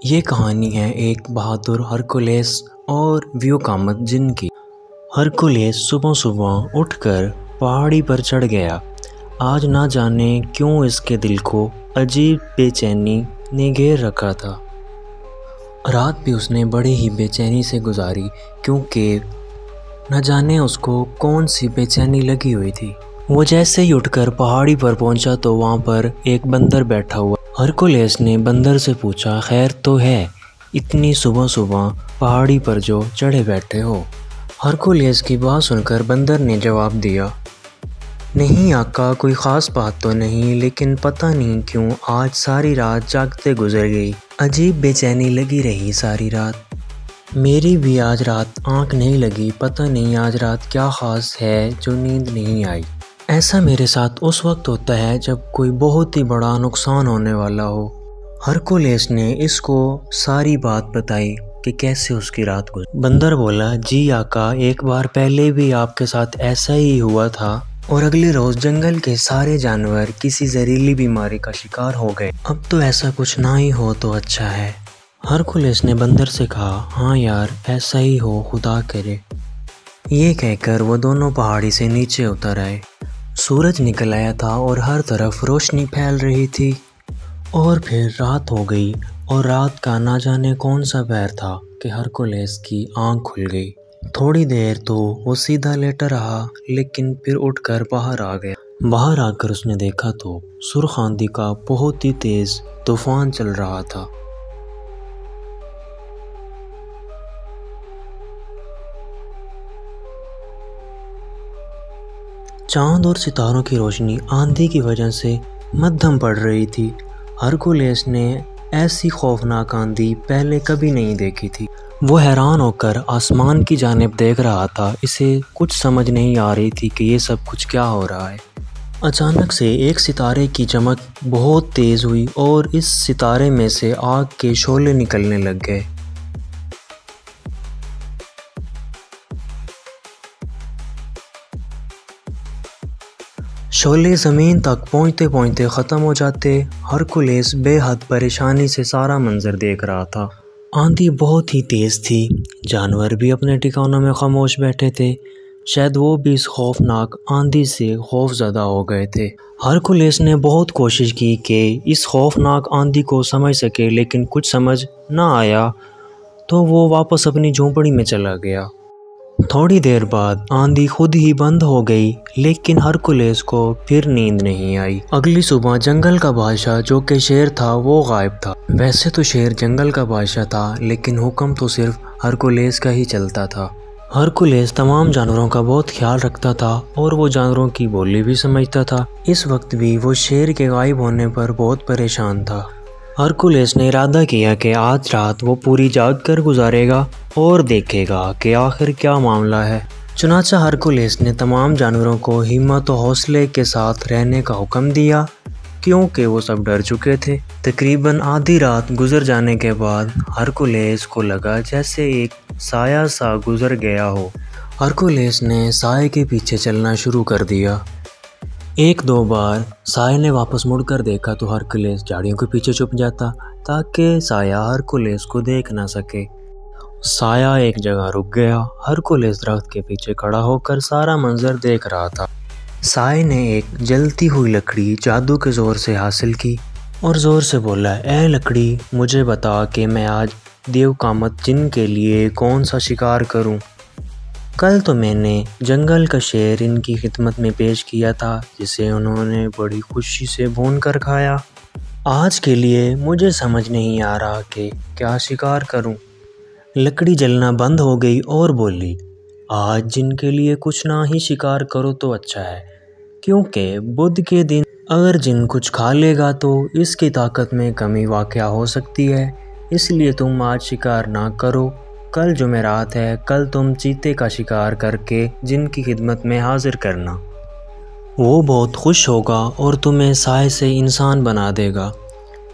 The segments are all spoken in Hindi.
ये कहानी है एक बहादुर हरकुलेस और व्यूकामत जिन की। हरकुलेस सुबह सुबह उठकर पहाड़ी पर चढ़ गया। आज ना जाने क्यों इसके दिल को अजीब बेचैनी ने घेर रखा था। रात भी उसने बड़ी ही बेचैनी से गुजारी, क्योंकि न जाने उसको कौन सी बेचैनी लगी हुई थी। वो जैसे ही उठकर पहाड़ी पर पहुंचा तो वहाँ पर एक बंदर बैठा हुआ। हरकुलेस ने बंदर से पूछा, खैर तो है, इतनी सुबह सुबह पहाड़ी पर जो चढ़े बैठे हो। हरकुलेस की बात सुनकर बंदर ने जवाब दिया, नहीं आका, कोई ख़ास बात तो नहीं, लेकिन पता नहीं क्यों आज सारी रात जागते गुजर गई। अजीब बेचैनी लगी रही सारी रात। मेरी भी आज रात आँख नहीं लगी, पता नहीं आज रात क्या ख़ास है जो नींद नहीं आई। ऐसा मेरे साथ उस वक्त होता है जब कोई बहुत ही बड़ा नुकसान होने वाला हो। हरकुलेस ने इसको सारी बात बताई कि कैसे उसकी रात गुजरी। बंदर बोला, जी आका, एक बार पहले भी आपके साथ ऐसा ही हुआ था और अगले रोज़ जंगल के सारे जानवर किसी जहरीली बीमारी का शिकार हो गए। अब तो ऐसा कुछ ना ही हो तो अच्छा है। हरकुलेस ने बंदर से कहा, हाँ यार, ऐसा ही हो, खुदा करे। ये कहकर वो दोनों पहाड़ी से नीचे उतर आए। सूरज निकल आया था और हर तरफ रोशनी फैल रही थी। और फिर रात हो गई और रात का ना जाने कौन सा पहर था कि हरकुलेस की आंख खुल गई। थोड़ी देर तो वो सीधा लेटा रहा, लेकिन फिर उठकर बाहर आ गया। बाहर आकर उसने देखा तो सुर्ख आंधी का बहुत ही तेज तूफान चल रहा था। चांद और सितारों की रोशनी आंधी की वजह से मध्यम पड़ रही थी। हरकुलेस ने ऐसी खौफनाक आंधी पहले कभी नहीं देखी थी। वो हैरान होकर आसमान की जानिब देख रहा था। इसे कुछ समझ नहीं आ रही थी कि ये सब कुछ क्या हो रहा है। अचानक से एक सितारे की चमक बहुत तेज़ हुई और इस सितारे में से आग के शोले निकलने लग गए। शोले ज़मीन तक पहुँचते पहुँचते ख़त्म हो जाते। हरकुलेस बेहद परेशानी से सारा मंजर देख रहा था। आंधी बहुत ही तेज़ थी। जानवर भी अपने ठिकानों में खामोश बैठे थे। शायद वो भी इस खौफनाक आंधी से खौफज़दा हो गए थे। हरकुलेस ने बहुत कोशिश की कि इस खौफनाक आंधी को समझ सके, लेकिन कुछ समझ ना आया तो वो वापस अपनी झोंपड़ी में चला गया। थोड़ी देर बाद आंधी खुद ही बंद हो गई, लेकिन हरकुलेस को फिर नींद नहीं आई। अगली सुबह जंगल का बादशाह, जो कि शेर था, वो गायब था। वैसे तो शेर जंगल का बादशाह था, लेकिन हुक्म तो सिर्फ हरकुलेस का ही चलता था। हरकुलेस तमाम जानवरों का बहुत ख्याल रखता था और वो जानवरों की बोली भी समझता था। इस वक्त भी वो शेर के गायब होने पर बहुत परेशान था। हरकुलेस ने इरादा किया कि आज रात वो पूरी जाग कर गुजारेगा और देखेगा कि आखिर क्या मामला है। चुनांचे हरकुलेस ने तमाम जानवरों को हिम्मत और हौसले के साथ रहने का हुक्म दिया, क्योंकि वो सब डर चुके थे। तकरीबन आधी रात गुजर जाने के बाद हरकुलेस को लगा जैसे एक साया सा गुजर गया हो। हरकुलेस ने साये के पीछे चलना शुरू कर दिया। एक दो बार साये ने वापस मुड़कर देखा तो हरकुलेस झाड़ियों के पीछे छुप जाता, ताकि साया हरकुलेस को देख ना सके। साया एक जगह रुक गया। हरकुलेस दरख्त के पीछे खड़ा होकर सारा मंजर देख रहा था। साये ने एक जलती हुई लकड़ी जादू के ज़ोर से हासिल की और ज़ोर से बोला, ए लकड़ी, मुझे बता कि मैं आज व्यूकामत जिन के लिए कौन सा शिकार करूं। कल तो मैंने जंगल का शेर इनकी खिदमत में पेश किया था, जिसे उन्होंने बड़ी खुशी से भून कर खाया। आज के लिए मुझे समझ नहीं आ रहा कि क्या शिकार करूं। लकड़ी जलना बंद हो गई और बोली, आज जिन के लिए कुछ ना ही शिकार करो तो अच्छा है, क्योंकि बुध के दिन अगर जिन कुछ खा लेगा तो इसकी ताकत में कमी वाक़या हो सकती है। इसलिए तुम आज शिकार ना करो। कल जुमेरात है, कल तुम चीते का शिकार करके जिन की खिदमत में हाजिर करना। वो बहुत खुश होगा और तुम्हें साये से इंसान बना देगा।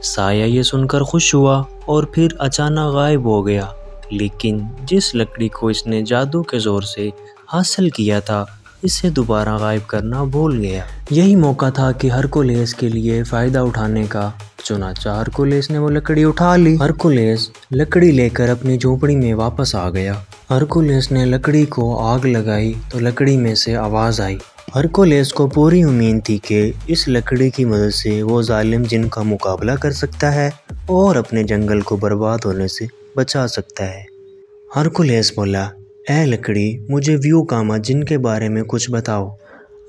साया ये सुनकर खुश हुआ और फिर अचानक गायब हो गया। लेकिन जिस लकड़ी को इसने जादू के ज़ोर से हासिल किया था, इसे दोबारा गायब करना भूल गया। यही मौका था कि हरकुलेस के लिए फ़ायदा उठाने का, चुनाचा हरकुलिस ने वो लकड़ी उठा ली। हरकुलिस लकड़ी लेकर अपनी झोपड़ी में वापस आ गया। हरकुलिस ने लकड़ी को आग लगाई तो लकड़ी में से आवाज़ आई। हरकुलिस को पूरी उम्मीद थी कि इस लकड़ी की मदद से वो जालिम जिन का मुकाबला कर सकता है और अपने जंगल को बर्बाद होने से बचा सकता है। हरकुलिस बोला, ए लकड़ी, मुझे व्यू कामा जिन के बारे में कुछ बताओ।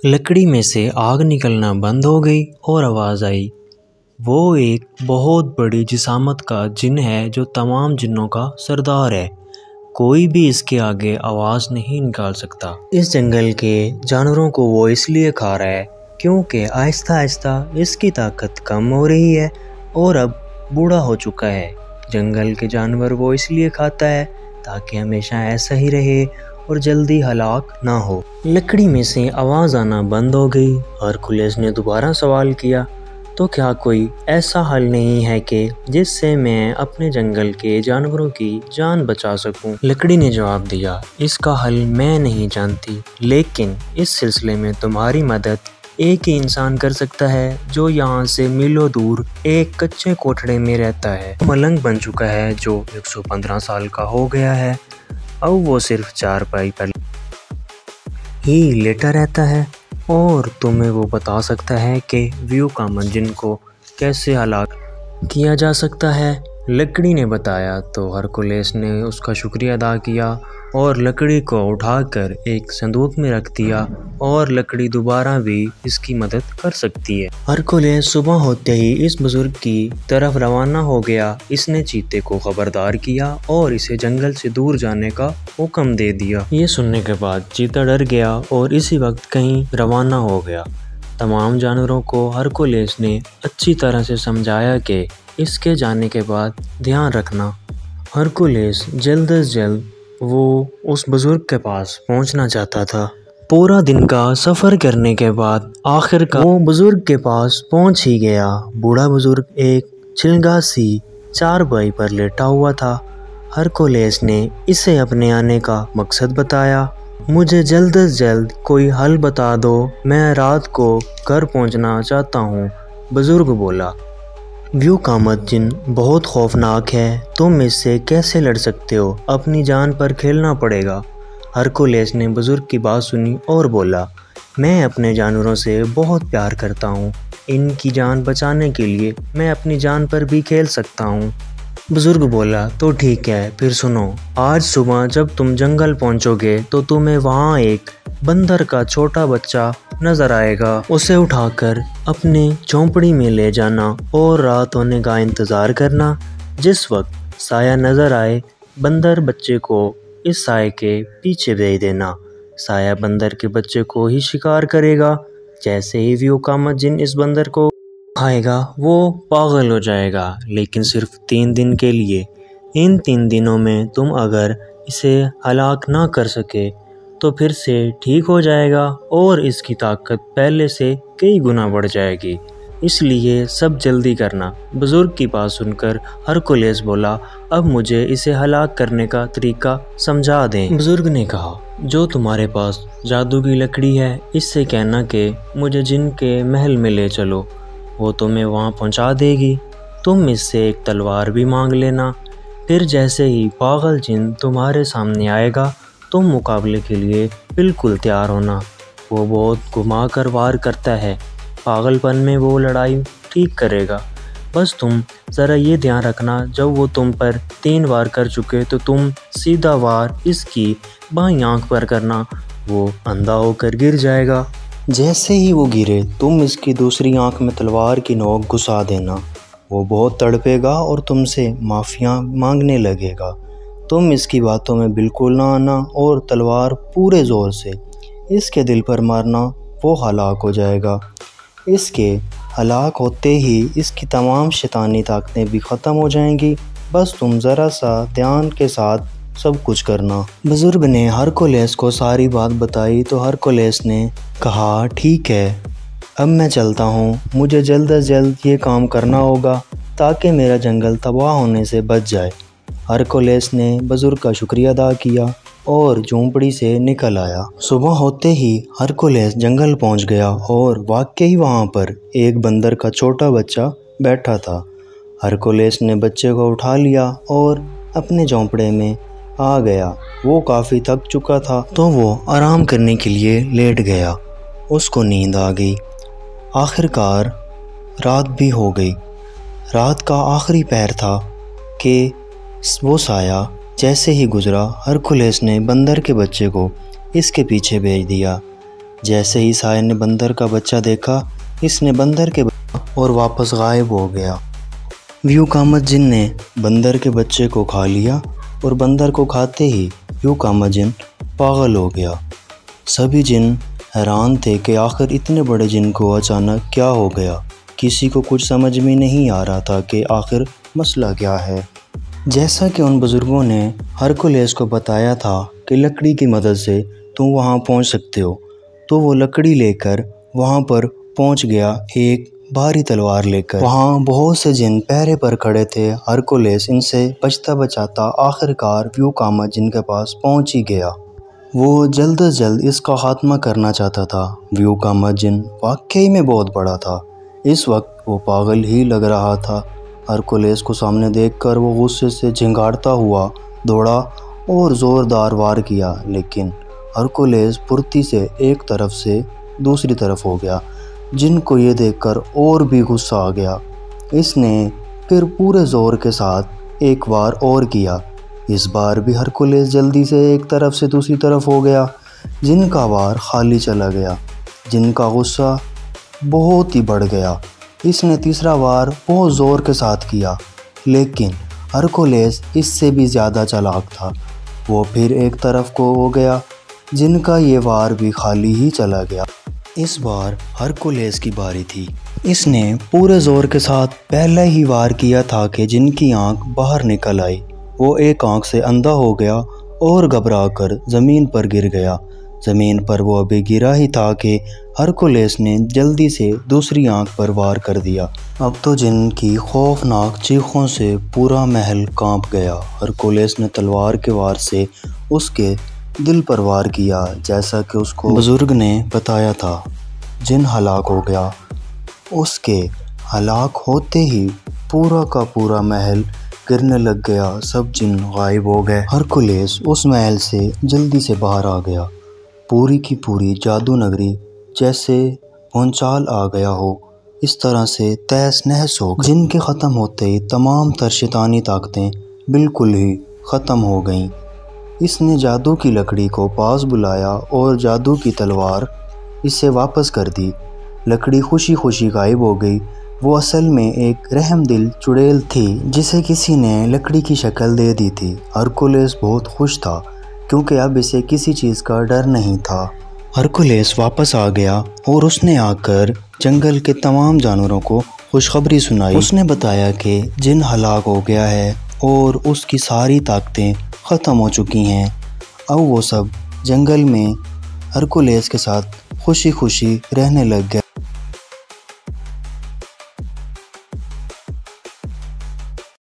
लकड़ी में से आग निकलना बंद हो गई और आवाज़ आई, वो एक बहुत बड़ी जिसामत का जिन है जो तमाम जिन्नों का सरदार है। कोई भी इसके आगे आवाज़ नहीं निकाल सकता। इस जंगल के जानवरों को वो इसलिए खा रहा है क्योंकि आहिस्ता आहिस्ता इसकी ताकत कम हो रही है और अब बूढ़ा हो चुका है। जंगल के जानवर वो इसलिए खाता है ताकि हमेशा ऐसा ही रहे और जल्दी हलाक ना हो। लकड़ी में से आवाज़ आना बंद हो गई। हरकुलिस ने दोबारा सवाल किया, तो क्या कोई ऐसा हल नहीं है कि जिससे मैं अपने जंगल के जानवरों की जान बचा सकूं? लकड़ी ने जवाब दिया, इसका हल मैं नहीं जानती, लेकिन इस सिलसिले में तुम्हारी मदद एक ही इंसान कर सकता है जो यहाँ से मीलों दूर एक कच्चे कोठड़े में रहता है। मलंग बन चुका है जो 115 साल का हो गया है। अब वो सिर्फ चारपाई पर ही लेटा रहता है और तुम्हें वो बता सकता है कि व्यू कामा जिन को कैसे हलाक किया जा सकता है। लकड़ी ने बताया तो हरकुलिस ने उसका शुक्रिया अदा किया और लकड़ी को उठाकर एक संदूक में रख दिया और लकड़ी दोबारा भी इसकी मदद कर सकती है। हरकुलिस सुबह होते ही इस बुजुर्ग की तरफ रवाना हो गया। इसने चीते को खबरदार किया और इसे जंगल से दूर जाने का हुक्म दे दिया। ये सुनने के बाद चीता डर गया और इसी वक्त कहीं रवाना हो गया। तमाम जानवरों को हरकुलिस ने अच्छी तरह से समझाया कि इसके जाने के बाद ध्यान रखना। हरकुलिस जल्द से जल्द वो उस बुजुर्ग के पास पहुंचना चाहता था। पूरा दिन का सफ़र करने के बाद आखिरकार वो बुजुर्ग के पास पहुंच ही गया। बूढ़ा बुजुर्ग एक छिलगा सी चारपाई पर लेटा हुआ था। हरकुलिस ने इसे अपने आने का मकसद बताया। मुझे जल्द से जल्द कोई हल बता दो, मैं रात को घर पहुंचना चाहता हूँ, बुजुर्ग बोला। व्यू कामा जिन बहुत खौफनाक है, तुम इससे कैसे लड़ सकते हो? अपनी जान पर खेलना पड़ेगा। हरकुलिस ने बुजुर्ग की बात सुनी और बोला, मैं अपने जानवरों से बहुत प्यार करता हूँ, इनकी जान बचाने के लिए मैं अपनी जान पर भी खेल सकता हूँ। बुजुर्ग बोला, तो ठीक है, फिर सुनो, आज सुबह जब तुम जंगल पहुँचोगे तो तुम्हें वहाँ एक बंदर का छोटा बच्चा नजर आएगा। उसे उठाकर अपने झोंपड़ी में ले जाना और रात होने का इंतज़ार करना। जिस वक्त साया नज़र आए, बंदर बच्चे को इस साए के पीछे भेज देना। साया बंदर के बच्चे को ही शिकार करेगा। जैसे ही व्यू कामा जिन इस बंदर को खाएगा वो पागल हो जाएगा, लेकिन सिर्फ 3 दिन के लिए। इन 3 दिनों में तुम अगर इसे हलाक ना कर सके तो फिर से ठीक हो जाएगा और इसकी ताकत पहले से कई गुना बढ़ जाएगी, इसलिए सब जल्दी करना। बुजुर्ग की बात सुनकर हरकुलिस बोला, अब मुझे इसे हलाक करने का तरीका समझा दें। बुजुर्ग ने कहा, जो तुम्हारे पास जादू की लकड़ी है, इससे कहना कि मुझे जिन के महल में ले चलो, वो तुम्हें वहाँ पहुँचा देगी। तुम इससे एक तलवार भी मांग लेना। फिर जैसे ही पागल जिन तुम्हारे सामने आएगा, तुम मुकाबले के लिए बिल्कुल तैयार होना। वो बहुत घुमा कर वार करता है, पागलपन में वो लड़ाई ठीक करेगा। बस तुम ज़रा ये ध्यान रखना, जब वो तुम पर 3 वार कर चुके तो तुम सीधा वार इसकी बाईं आंख पर करना। वो अंधा होकर गिर जाएगा। जैसे ही वो गिरे, तुम इसकी दूसरी आंख में तलवार की नोक घुसा देना। वो बहुत तड़पेगा और तुमसे माफ़ियाँ मांगने लगेगा। तुम इसकी बातों में बिल्कुल ना आना और तलवार पूरे ज़ोर से इसके दिल पर मारना। वो हलाक हो जाएगा। इसके हलाक होते ही इसकी तमाम शैतानी ताकतें भी ख़त्म हो जाएंगी। बस तुम ज़रा सा ध्यान के साथ सब कुछ करना। बुजुर्ग ने हरकुलिस को सारी बात बताई तो हरकुलिस ने कहा, ठीक है, अब मैं चलता हूँ। मुझे जल्द से जल्द ये काम करना होगा ताकि मेरा जंगल तबाह होने से बच जाए। हरकुलिस ने बुजुर्ग का शुक्रिया अदा किया और झोंपड़ी से निकल आया। सुबह होते ही हरकुलिस जंगल पहुंच गया और वाकई वहां पर एक बंदर का छोटा बच्चा बैठा था। हरकुलेस ने बच्चे को उठा लिया और अपने झोंपड़े में आ गया। वो काफ़ी थक चुका था तो वो आराम करने के लिए लेट गया। उसको नींद आ गई। आखिरकार रात भी हो गई। रात का आखिरी पहर था कि वो साया जैसे ही गुजरा, हरकुलेस ने बंदर के बच्चे को इसके पीछे भेज दिया। जैसे ही साया ने बंदर का बच्चा देखा, इसने बंदर के और वापस गायब हो गया। व्यूकामत जिन ने बंदर के बच्चे को खा लिया और बंदर को खाते ही व्यूकामत जिन पागल हो गया। सभी जिन हैरान थे कि आखिर इतने बड़े जिन को अचानक क्या हो गया। किसी को कुछ समझ में नहीं आ रहा था कि आखिर मसला क्या है। जैसा कि उन बुज़ुर्गों ने हरकुलेस को बताया था कि लकड़ी की मदद से तुम वहां पहुंच सकते हो, तो वो लकड़ी लेकर वहां पर पहुंच गया, एक भारी तलवार लेकर। वहाँ बहुत से जिन पहरे पर खड़े थे। हरकुलेस इनसे बचता बचाता आखिरकार व्यूकामत जिन के पास पहुंच ही गया। वो जल्द से जल्द इसका खात्मा करना चाहता था। व्यूकामत जिन वाकई में बहुत बड़ा था। इस वक्त वो पागल ही लग रहा था। हरकुलेस को सामने देखकर वो गुस्से से झिंगाड़ता हुआ दौड़ा और ज़ोरदार वार किया, लेकिन हरकुलेस फुर्ती से एक तरफ से दूसरी तरफ हो गया। जिनको ये देखकर और भी गुस्सा आ गया। इसने फिर पूरे ज़ोर के साथ एक वार और किया। इस बार भी हरकुलेस जल्दी से एक तरफ से दूसरी तरफ हो गया। जिनका वार खाली चला गया। जिनका गुस्सा बहुत ही बढ़ गया। इसने तीसरा वार बहुत ज़ोर के साथ किया, लेकिन हरकुलेस इससे भी ज़्यादा चालाक था। वो फिर एक तरफ को हो गया। जिनका ये वार भी खाली ही चला गया। इस बार हरकुलेस की बारी थी। इसने पूरे ज़ोर के साथ पहले ही वार किया था कि जिनकी आंख बाहर निकल आई। वो एक आंख से अंधा हो गया और घबराकर ज़मीन पर गिर गया। ज़मीन पर वो अभी गिरा ही था कि हरकुलेस ने जल्दी से दूसरी आंख पर वार कर दिया। अब तो जिन की खौफनाक चीखों से पूरा महल कांप गया। हरकुलेस ने तलवार के वार से उसके दिल पर वार किया। जैसा कि उसको बुजुर्ग ने बताया था, जिन हलाक हो गया। उसके हलाक होते ही पूरा का पूरा महल गिरने लग गया। सब जिन गायब हो गए। हरकुलेस उस महल से जल्दी से बाहर आ गया। पूरी की पूरी जादू नगरी जैसे भूचाल आ गया हो, इस तरह से तहस नहस हो गई। जिन के ख़त्म होते ही तमाम तर शैतानी ताकतें बिल्कुल ही ख़त्म हो गईं। इसने जादू की लकड़ी को पास बुलाया और जादू की तलवार इसे वापस कर दी। लकड़ी खुशी खुशी गायब हो गई। वो असल में एक रहमदिल चुड़ैल थी जिसे किसी ने लकड़ी की शक्ल दे दी थी। हरकुलेस बहुत खुश था क्योंकि अब इसे किसी चीज़ का डर नहीं था। हरकुलेस वापस आ गया और उसने आकर जंगल के तमाम जानवरों को खुशखबरी सुनाई। उसने बताया कि जिन हलाक हो गया है और उसकी सारी ताकतें ख़त्म हो चुकी हैं। अब वो सब जंगल में हरकुलेस के साथ खुशी खुशी रहने लग गए।